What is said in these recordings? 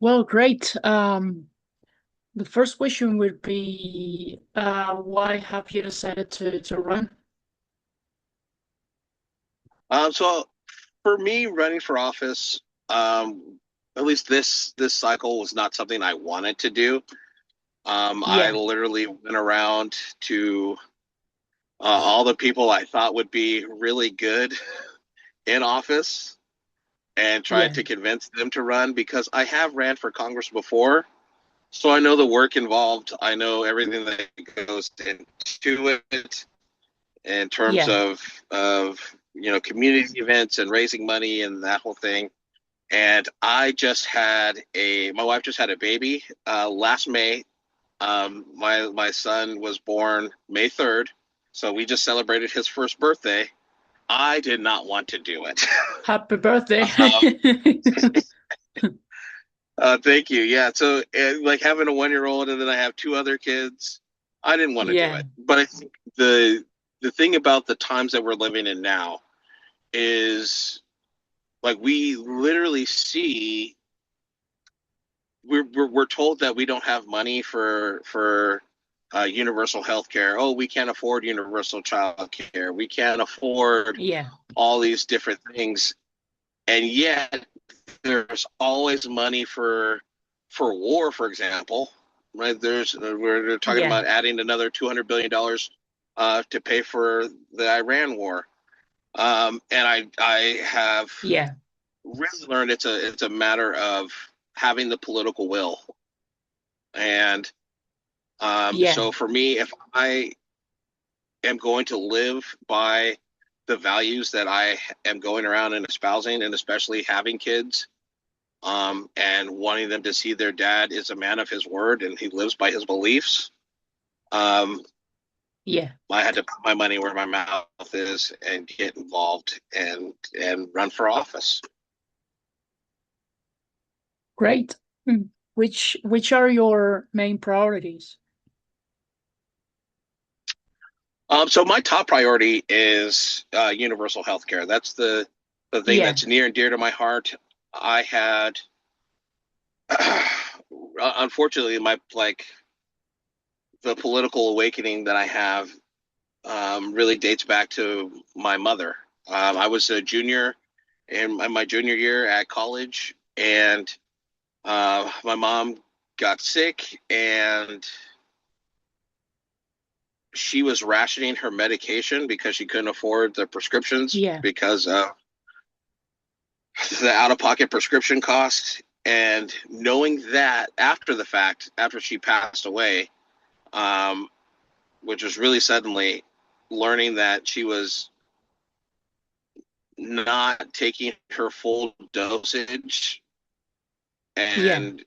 Well, great. The first question would be, why have you decided to run? So for me, running for office, at least this cycle was not something I wanted to do. I Yeah, literally went around to all the people I thought would be really good in office and tried yeah, to convince them to run because I have ran for Congress before. So I know the work involved. I know everything that goes into it in terms yeah. of community events and raising money and that whole thing. And my wife just had a baby last May. My son was born May 3rd, so we just celebrated his first birthday. I did not want to do it. Happy birthday. um, Thank you. Yeah, so like having a 1 year old and then I have two other kids, I didn't want to do Yeah, it. But I think the thing about the times that we're living in now is like we literally see we're told that we don't have money for universal health care. Oh, we can't afford universal child care. We can't afford yeah, all these different things. And yet there's always money for war, for example. Right? We're talking yeah, about adding another $200 billion to pay for the Iran war. And I have yeah, really learned it's a matter of having the political will. And yeah, so for me, if I am going to live by the values that I am going around and espousing, and especially having kids, and wanting them to see their dad is a man of his word and he lives by his beliefs, um, yeah. I had to put my money where my mouth is and get involved and run for office. Great. Which are your main priorities? So my top priority is universal health care. That's the thing Yeah, that's near and dear to my heart. I had, unfortunately, my like the political awakening that I have really dates back to my mother. I was a junior in my junior year at college, and my mom got sick, and she was rationing her medication because she couldn't afford the prescriptions yeah, because of the out-of-pocket prescription costs. And knowing that after the fact, after she passed away, um, which was really suddenly, learning that she was not taking her full dosage yeah, and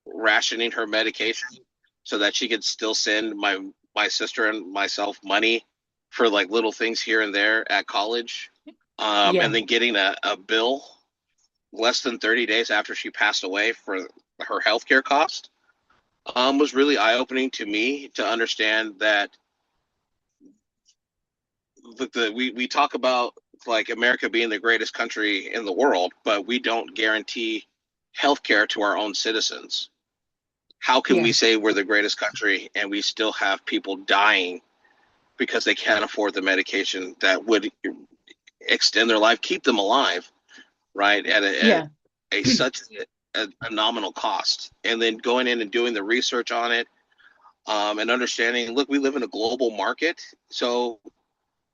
rationing her medication so that she could still send my sister and myself money for like little things here and there at college, and yeah, then getting a bill less than 30 days after she passed away for her healthcare cost, was really eye-opening to me to understand that we talk about like America being the greatest country in the world, but we don't guarantee healthcare to our own citizens. How can we yeah, say we're the greatest country and we still have people dying because they can't afford the medication that would extend their life, keep them alive, right? At yeah, a such a nominal cost, and then going in and doing the research on it, and understanding. Look, we live in a global market, so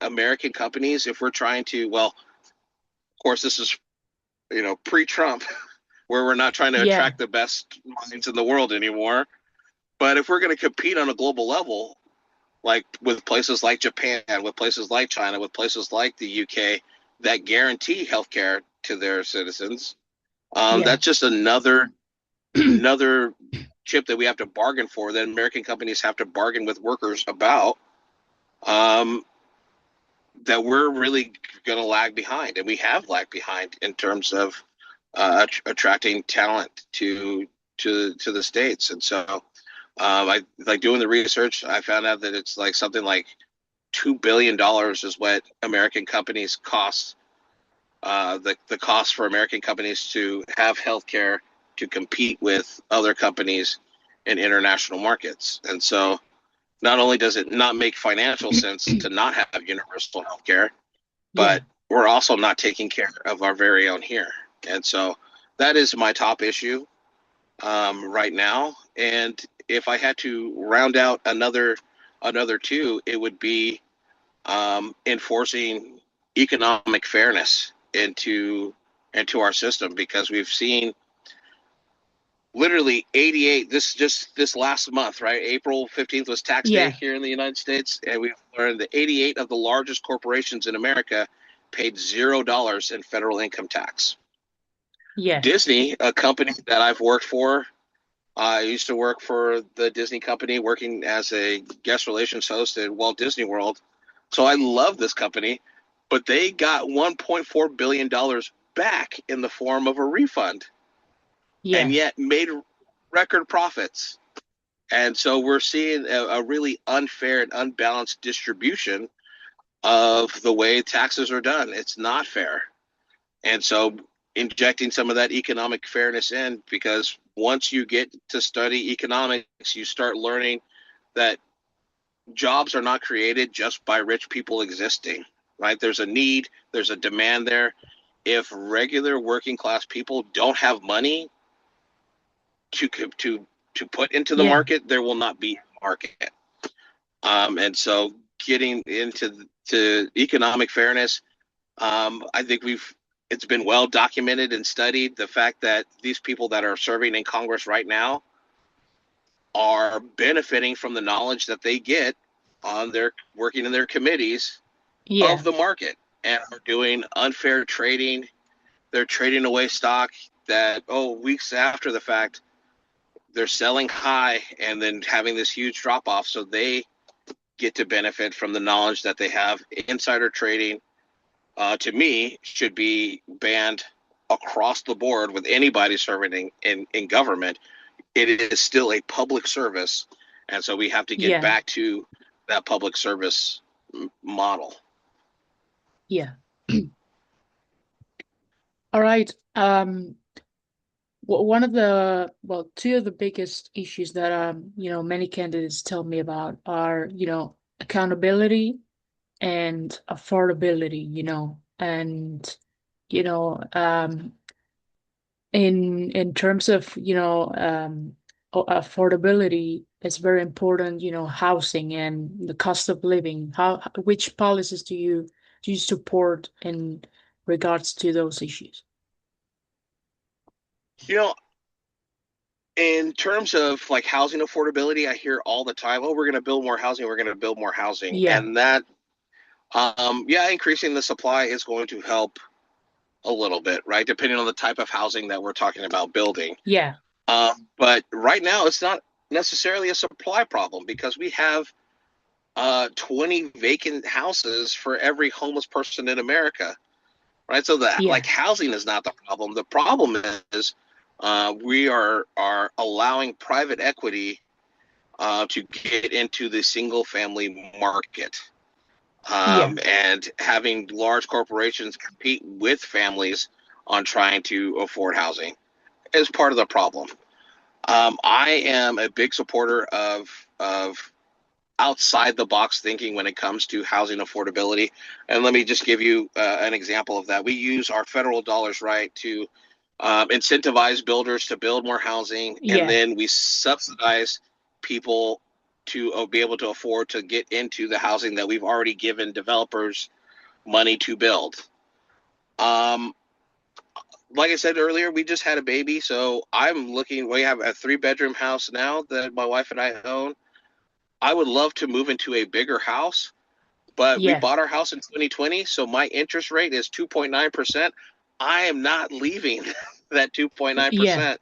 American companies, if we're trying to, well, of course, this is pre-Trump, where we're not trying to yeah, attract the best minds in the world anymore. But if we're going to compete on a global level, like with places like Japan, with places like China, with places like the UK that guarantee healthcare to their citizens, yeah, that's just another chip that we have to bargain for. That American companies have to bargain with workers about. Um, that we're really going to lag behind, and we have lagged behind in terms of attracting talent to the states. And so, I like doing the research. I found out that it's like something like $2 billion is what American companies cost. The cost for American companies to have healthcare to compete with other companies in international markets. And so not only does it not make financial sense to not have universal health care, Yeah. but we're also not taking care of our very own here. And so that is my top issue right now. And if I had to round out another two, it would be enforcing economic fairness into our system, because we've seen literally 88 this last month, right? April 15th was tax day Yeah. here in the United States, and we've learned that 88 of the largest corporations in America paid $0 in federal income tax. Yeah. Disney, a company that I've worked for, I used to work for the Disney company, working as a guest relations host at Walt Disney World. So I love this company, but they got $1.4 billion back in the form of a refund, and Yeah. yet made record profits. And so we're seeing a really unfair and unbalanced distribution of the way taxes are done. It's not fair. And so injecting some of that economic fairness in, because once you get to study economics, you start learning that jobs are not created just by rich people existing, right? There's a need, there's a demand there. If regular working class people don't have money to put into the Yeah. market, there will not be a market. And so getting into to economic fairness, I think it's been well documented and studied, the fact that these people that are serving in Congress right now are benefiting from the knowledge that they get on their working in their committees of Yeah. the market, and are doing unfair trading. They're trading away stock that, weeks after the fact, they're selling high and then having this huge drop off. So they get to benefit from the knowledge that they have. Insider trading, to me, should be banned across the board with anybody serving in government. It is still a public service. And so we have to get Yeah. back to that public service model. Yeah. All right. One of the, well, two of the biggest issues that many candidates tell me about are, accountability and affordability, and you know, in terms of, affordability, it's very important, housing and the cost of living. Which policies do you support in regards to those issues? You know, in terms of like housing affordability, I hear all the time, "Oh, we're going to build more housing. We're going to build more housing," Yeah. and that, yeah, increasing the supply is going to help a little bit, right? Depending on the type of housing that we're talking about building. Yeah. But right now, it's not necessarily a supply problem, because we have 20 vacant houses for every homeless person in America, right? So that, like, Yeah. housing is not the problem. The problem is we are allowing private equity to get into the single family market, Yeah. and having large corporations compete with families on trying to afford housing is part of the problem. I am a big supporter of outside the box thinking when it comes to housing affordability. And let me just give you an example of that. We use our federal dollars, right, to incentivize builders to build more housing, and Yeah. then we subsidize people to be able to afford to get into the housing that we've already given developers money to build. Um, like I said earlier, we just had a baby, so I'm looking. We have a 3-bedroom house now that my wife and I own. I would love to move into a bigger house, but we Yeah. bought our house in 2020, so my interest rate is 2.9%. I am not leaving that Yeah. 2.9%,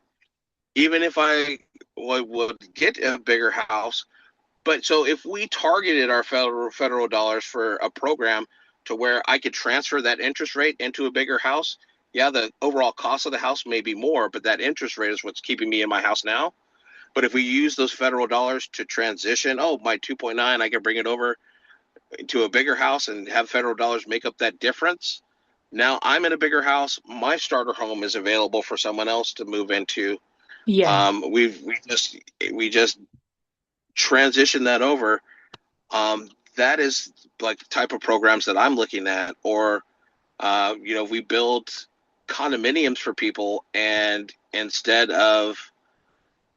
even if I would get a bigger house. But so if we targeted our federal dollars for a program to where I could transfer that interest rate into a bigger house, yeah, the overall cost of the house may be more, but that interest rate is what's keeping me in my house now. But if we use those federal dollars to transition, my 2.9, I can bring it over to a bigger house and have federal dollars make up that difference, Now I'm in a bigger house. My starter home is available for someone else to move into. Yeah. We just transitioned that over. That is like the type of programs that I'm looking at. Or we build condominiums for people, and instead of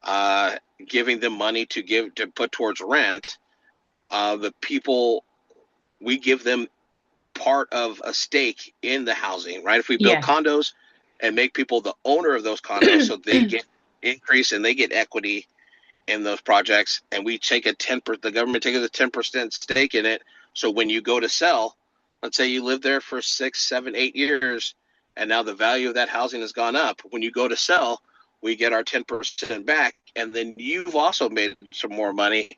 uh, giving them money to put towards rent, the people, we give them part of a stake in the housing, right? If we build Yeah. condos and make people the owner of those condos, so they get increase and they get equity in those projects, and we take the government takes a 10% stake in it. So when you go to sell, let's say you live there for 6, 7, 8 years, and now the value of that housing has gone up. When you go to sell, we get our 10% back, and then you've also made some more money.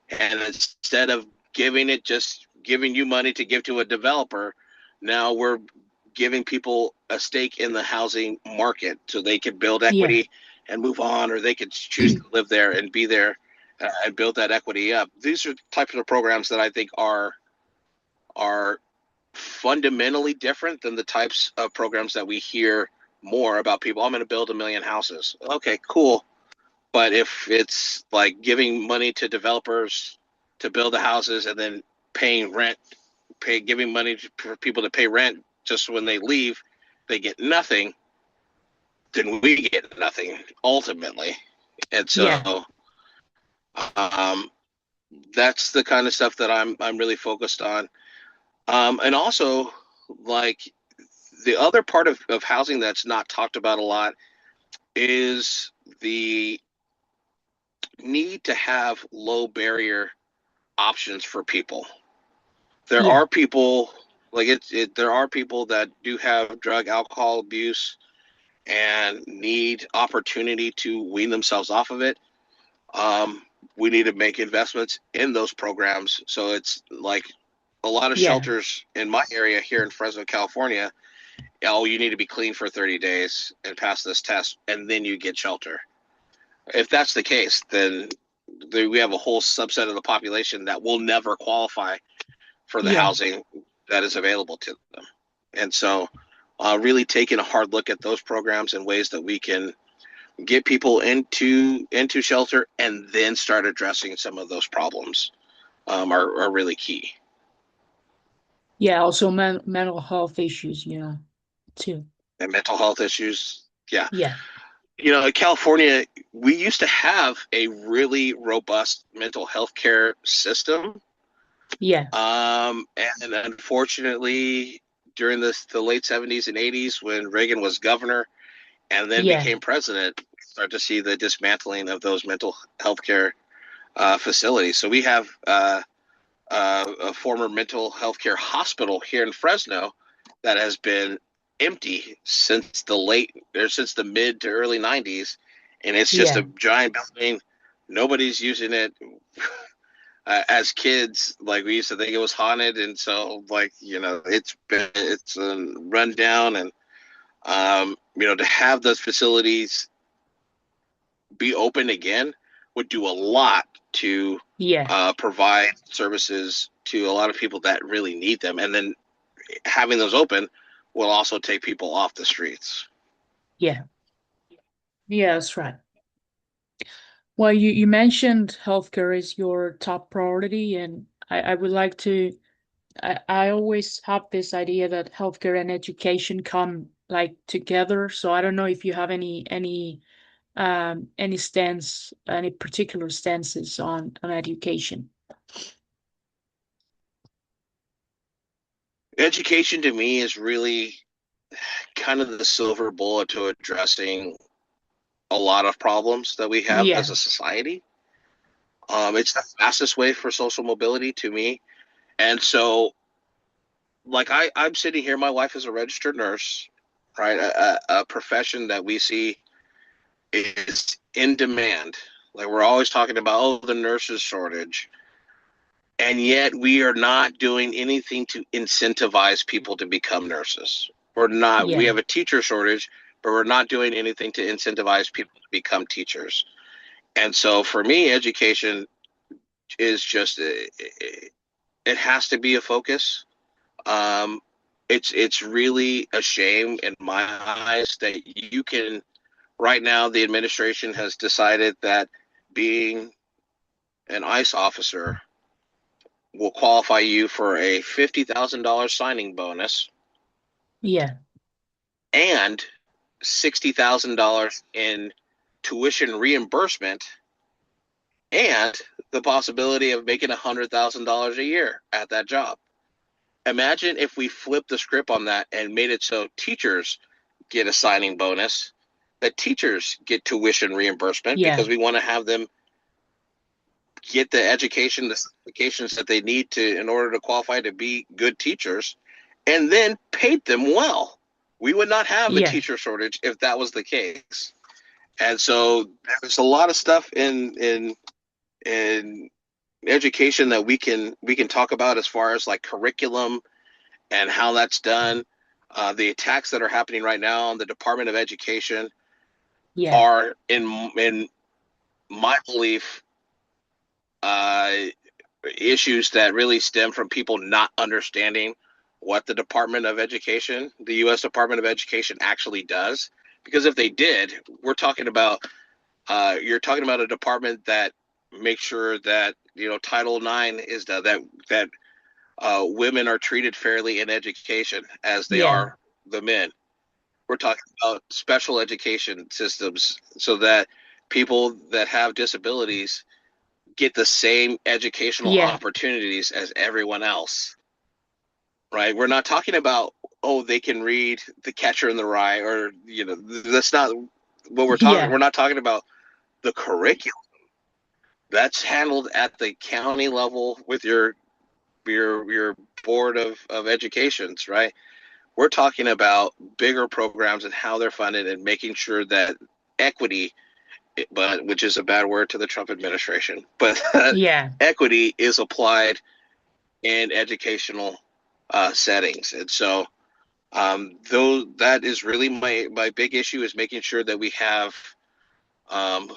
And instead of just giving you money to give to a developer, now we're giving people a stake in the housing market so they can build Yeah. equity and move on, or they could choose to live there and be there and build that equity up. These are types of programs that I think are fundamentally different than the types of programs that we hear more about. People, I'm going to build 1 million houses. Okay, cool. But if it's like giving money to developers to build the houses and then paying rent, giving money for people to pay rent just when they leave, they get nothing, then we get nothing ultimately. And Yeah. so um, that's the kind of stuff that I'm really focused on. And also, like, the other part of housing that's not talked about a lot is the need to have low barrier options for people. There Yeah. are people there are people that do have drug alcohol abuse and need opportunity to wean themselves off of it. Um, we need to make investments in those programs. So it's like a lot of Yeah. shelters in my area here in Fresno, California. Oh, you need to be clean for 30 days and pass this test, and then you get shelter. If that's the case, then we have a whole subset of the population that will never qualify for the Yeah. housing that is available to them. And so, really taking a hard look at those programs and ways that we can get people into shelter and then start addressing some of those problems are really key. Yeah. Also mental health issues, too. And mental health issues, yeah. Yeah. In California, we used to have a really robust mental health care system. Yeah. And unfortunately, during the late 70s and 80s, when Reagan was governor and then Yeah. became president, start to see the dismantling of those mental health care facilities. So we have a former mental health care hospital here in Fresno that has been empty since the mid to early 90s, and it's just a Yeah. giant building. Nobody's using it. As kids, like, we used to think it was haunted, and so, like, it's run down, and to have those facilities be open again would do a lot to Yeah. provide services to a lot of people that really need them, and then having those open will also take people off the streets. Yeah. Yeah, that's right. Well, you mentioned healthcare is your top priority, and I would like to. I always have this idea that healthcare and education come like together. So I don't know if you have any particular stances on education. Education to me is really kind of the silver bullet to addressing a lot of problems that we have as Yeah. a society. It's the fastest way for social mobility to me. And so, like, I'm sitting here, my wife is a registered nurse, right? A profession that we see is in demand. Like, we're always talking about, oh, the nurses shortage. And yet we are not doing anything to incentivize people to become nurses. We Yeah. have a teacher shortage, but we're not doing anything to incentivize people to become teachers. And so for me, education is just, it has to be a focus. Um, it's really a shame in my eyes that you can right now the administration has decided that being an ICE officer will qualify you for a $50,000 signing bonus Yeah. and $60,000 in tuition reimbursement and the possibility of making $100,000 a year at that job. Imagine if we flipped the script on that and made it so teachers get a signing bonus, that teachers get tuition reimbursement because Yeah. we want to have them get the education, the certifications that they need to in order to qualify to be good teachers, and then paid them well. We would not have a Yeah. teacher shortage if that was the case. And so there's a lot of stuff in education that we can talk about as far as like curriculum and how that's done. The attacks that are happening right now on the Department of Education Yeah. are, in my belief, uh, issues that really stem from people not understanding what the Department of Education, the U.S. Department of Education, actually does. Because if they did, we're talking about you're talking about a department that makes sure that Title IX is that women are treated fairly in education as they Yeah. are the men. We're talking about special education systems so that people that have disabilities get the same educational Yeah. opportunities as everyone else, right? We're not talking about, oh, they can read The Catcher in the Rye, or that's not what we're talking. Yeah. We're not talking about the curriculum. That's handled at the county level with your board of educations, right? We're talking about bigger programs and how they're funded and making sure that equity, but which is a bad word to the Trump administration, but Yeah. equity is applied in educational settings. And so, though that is really my big issue is making sure that we have um,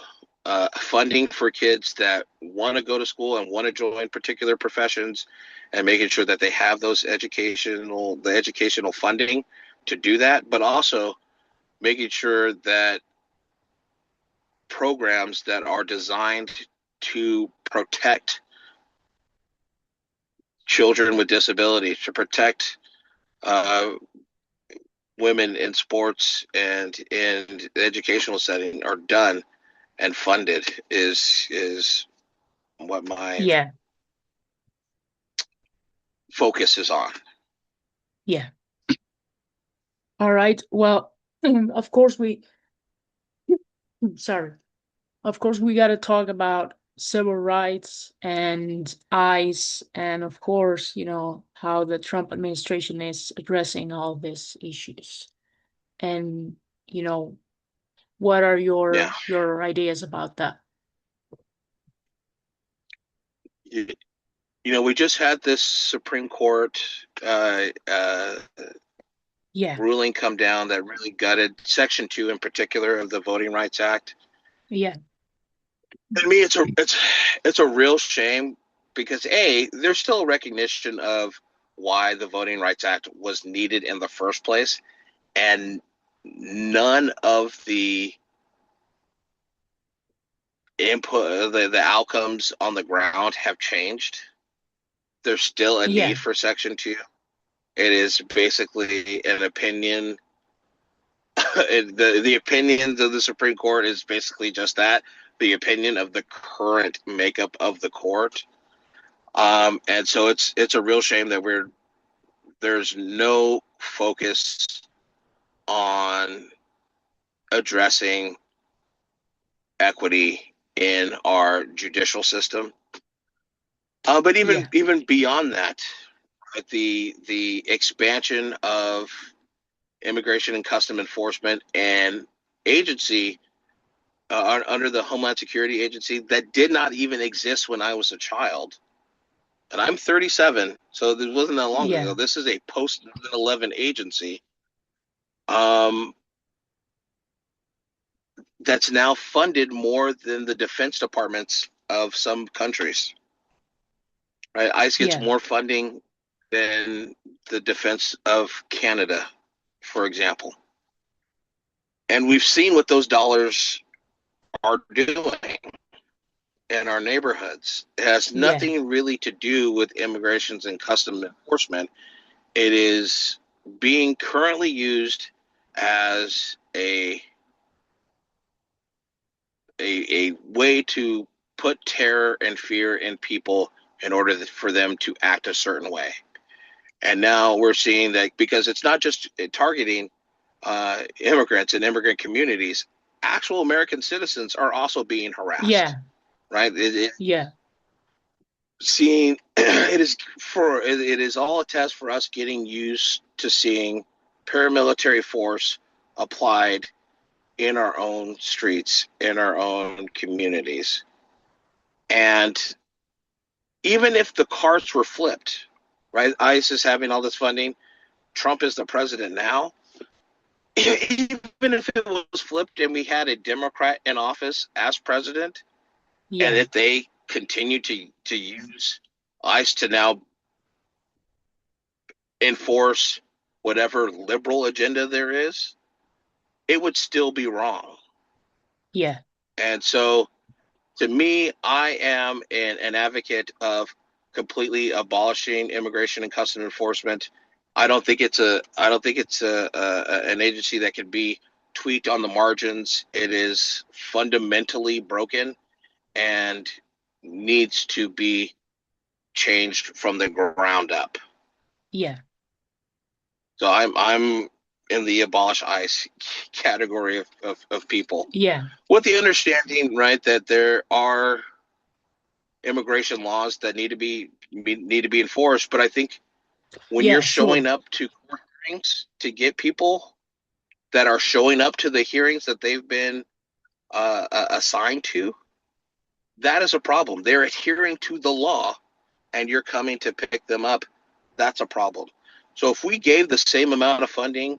funding for kids that want to go to school and want to join particular professions, and making sure that they have the educational funding to do that, but also making sure that programs that are designed to protect children with disabilities, to protect uh, women in sports and in the educational setting are done and funded is what my Yeah. focus is on. Yeah. All right. Well, of course sorry. Of course we got to talk about civil rights and ICE and of course, how the Trump administration is addressing all these issues. And, you know, what are Yeah, your ideas about that? you, we just had this Supreme Court Yeah. ruling come down that really gutted Section 2 in particular of the Voting Rights Act. Yeah. To me, it's a real shame because there's still a recognition of why the Voting Rights Act was needed in the first place, and none of the input, the outcomes on the ground have changed. There's still a need Yeah. for Section 2. It is basically an opinion. The opinions of the Supreme Court is basically just that, the opinion of the current makeup of the court. And so it's a real shame that there's no focus on addressing equity in our judicial system. But even Yeah. even beyond that, the expansion of immigration and custom enforcement and agency under the Homeland Security Agency that did not even exist when I was a child. And I'm 37, so this wasn't that long ago. Yeah. This is a post 9/11 agency um, that's now funded more than the defense departments of some countries. Right? ICE gets Yeah. more funding than the defense of Canada, for example. And we've seen what those dollars are doing in our neighborhoods. It has Yeah. nothing really to do with immigrations and custom enforcement. It is being currently used as a way to put terror and fear in people in order for them to act a certain way. And now we're seeing that because it's not just targeting immigrants and immigrant communities, actual American citizens are also being harassed, Yeah. right? Yeah. Seeing it is all a test for us getting used to seeing paramilitary force applied in our own streets, in our own communities. And even if the cards were flipped, right? ICE is having all this funding, Trump is the president now. Even if it was flipped and we had a Democrat in office as president, and Yeah. if they continue to use ICE to now enforce whatever liberal agenda there is, it would still be wrong. Yeah. And so, to me, I am an advocate of completely abolishing immigration and customs enforcement. I don't think it's an agency that can be tweaked on the margins. It is fundamentally broken and needs to be changed from the ground up. Yeah. So I'm in the abolish ICE category of people, Yeah. with the understanding, right, that there are immigration laws that need to be enforced. But I think when you're Yeah. showing Sure. up to court hearings to get people that are showing up to the hearings that they've been assigned to, that is a problem. They're adhering to the law, and you're coming to pick them up. That's a problem. So if we gave the same amount of funding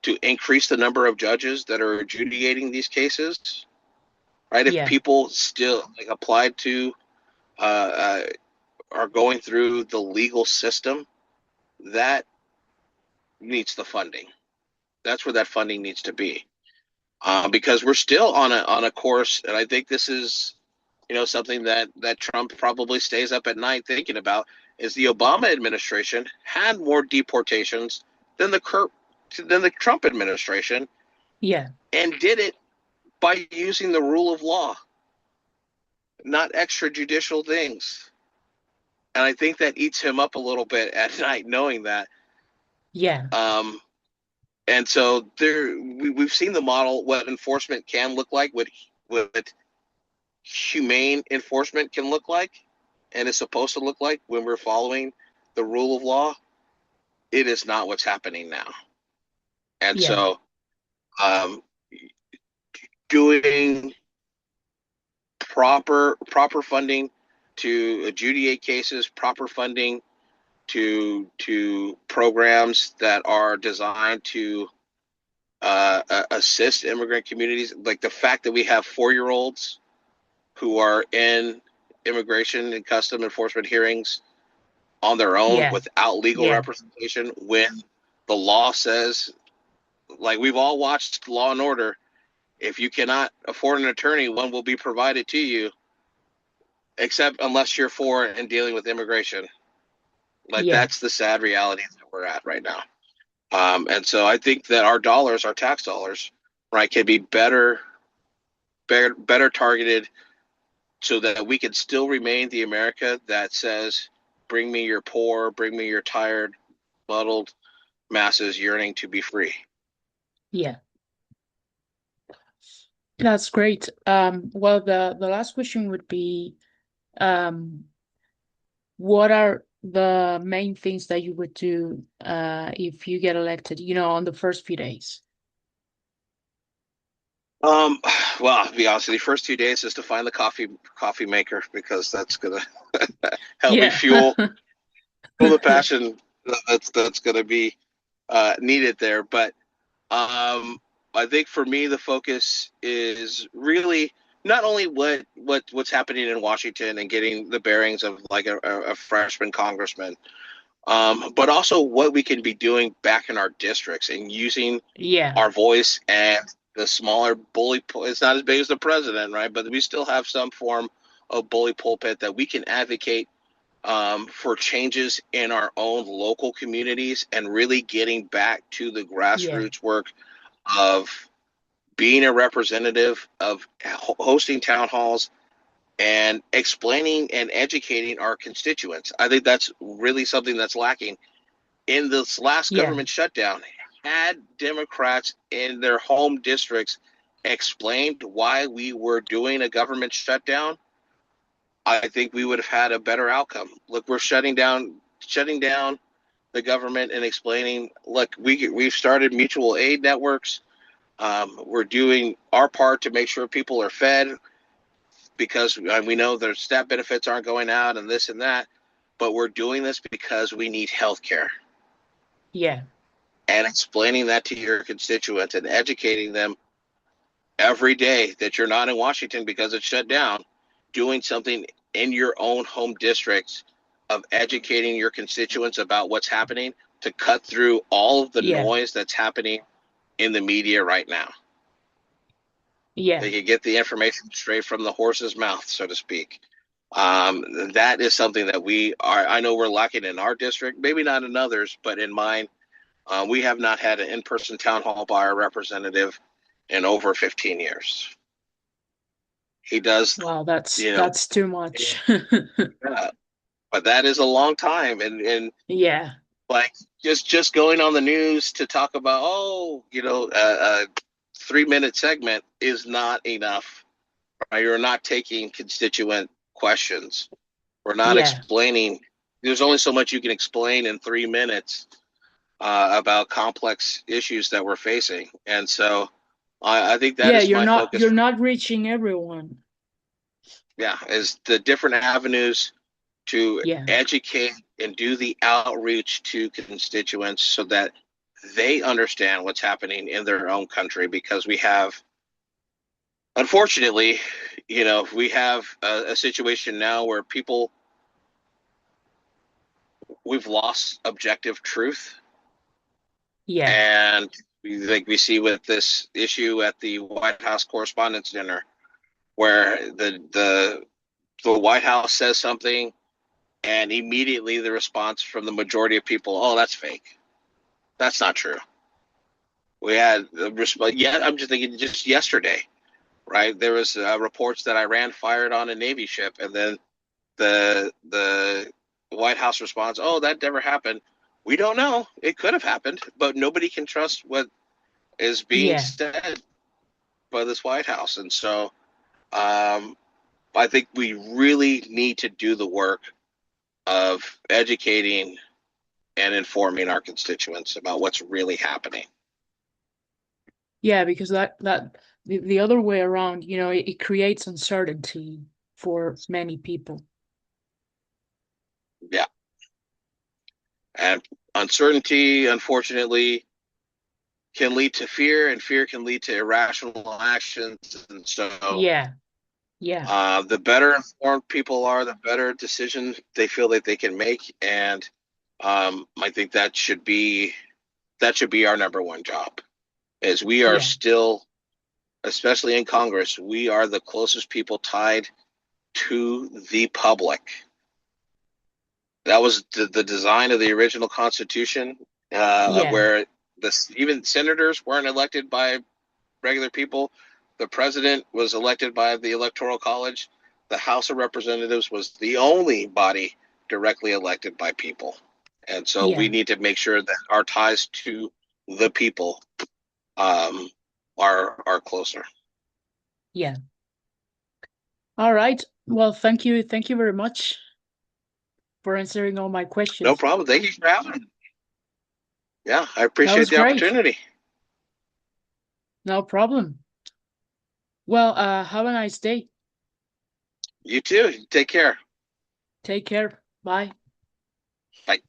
to increase the number of judges that are adjudicating these cases, right? If Yeah. people still like applied to uh, are going through the legal system, that needs the funding. That's where that funding needs to be, because we're still on a course, and I think this is something that Trump probably stays up at night thinking about. Is the Obama administration had more deportations than the Trump administration, Yeah. and did it by using the rule of law, not extrajudicial things. And I think that eats him up a little bit at night, knowing that. Yeah. Um, and so we've seen the model what enforcement can look like, what humane enforcement can look like, and is supposed to look like when we're following the rule of law. It is not what's happening now. And Yeah. so, um, doing proper funding to adjudicate cases, proper funding to programs that are designed to assist immigrant communities. Like the fact that we have 4-year-olds who are in immigration and custom enforcement hearings on their own Yeah. without legal Yeah. representation, when the law says, like we've all watched Law and Order, if you cannot afford an attorney, one will be provided to you, except unless you're for and dealing with immigration. Like Yeah. that's the sad reality that we're at right now. And so I think that our dollars, our tax dollars, right, can be better targeted so that we can still remain the America that says, "Bring me your poor, bring me your tired, muddled masses yearning to be free." Yeah. That's great. Well, the last question would be, um, what are the main things that you would do if you get elected, on the first few days? Um, well, I'll be honest, the first 2 days is to find the coffee maker, because that's gonna help me Yeah. fuel the passion that's gonna be needed there. But I think for me, the focus is really not only what's happening in Washington and getting the bearings of like a freshman congressman, but also what we can be doing back in our districts and using Yeah. our voice and the smaller bully. It's not as big as the president, right? But we still have some form of bully pulpit that we can advocate for changes in our own local communities and really getting back to the Yeah. grassroots work of being a representative, of hosting town halls, and explaining and educating our constituents. I think that's really something that's lacking. In this last Yeah. government shutdown, had Democrats in their home districts explained why we were doing a government shutdown, I think we would have had a better outcome. Look, we're shutting down the government and explaining, look, we've started mutual aid networks. We're doing our part to make sure people are fed because we know their SNAP benefits aren't going out and this and that, but we're doing this because we need health care. Yeah. And explaining that to your constituents and educating them every day that you're not in Washington because it's shut down, doing something in your own home districts of educating your constituents about what's happening to cut through all of the Yeah. noise that's happening in the media right now. Yeah. They can get the information straight from the horse's mouth, so to speak. That is something that I know we're lacking in our district, maybe not in others, but in mine, we have not had an in-person town hall by our representative in over 15 years. He does, Wow, that's you know, that's too much. yeah, but that is a long time, and Yeah. like just going on the news to talk about, a 3 minute segment is not enough. Right? You're not taking constituent questions. We're not Yeah. explaining. There's only so much you can explain in 3 minutes about complex issues that we're facing, and so I think that Yeah, is my focus. you're not reaching everyone. Yeah, is the different avenues to Yeah. educate and do the outreach to constituents so that they understand what's happening in their own country, because we have, unfortunately, we have a situation now where we've lost objective truth. Yeah. And like we see with this issue at the White House Correspondents' Dinner, where the White House says something, and immediately the response from the majority of people, "Oh, that's fake. That's not true." We had yeah. I'm just thinking, just yesterday, right? There was reports that Iran fired on a Navy ship, and then the White House responds, "Oh, that never happened." We don't know. It could have happened, but nobody can trust what is being Yeah. said by this White House. And so um, I think we really need to do the work of educating and informing our constituents about what's really happening. Yeah, because the other way around, it creates uncertainty for many people. Yeah. And uncertainty, unfortunately, can lead to fear, and fear can lead to irrational actions. And so Yeah. Yeah. the better informed people are, the better decision they feel that they can make. And I think that should be our number one job. Is we are Yeah. still, especially in Congress, we are the closest people tied to the public. That was the design of the original Constitution, Yeah. where even senators weren't elected by regular people. The president was elected by the Electoral College. The House of Representatives was the only body directly elected by people. And so we Yeah. need to make sure that our ties to the people um, are closer. Yeah. All right. Well, thank you. Thank you very much for answering all my No questions. problem. Thank you for having me. Yeah, I That appreciate was the great. opportunity. No problem. Well, have a nice day. You too. Take care. Take care. Bye. Bye.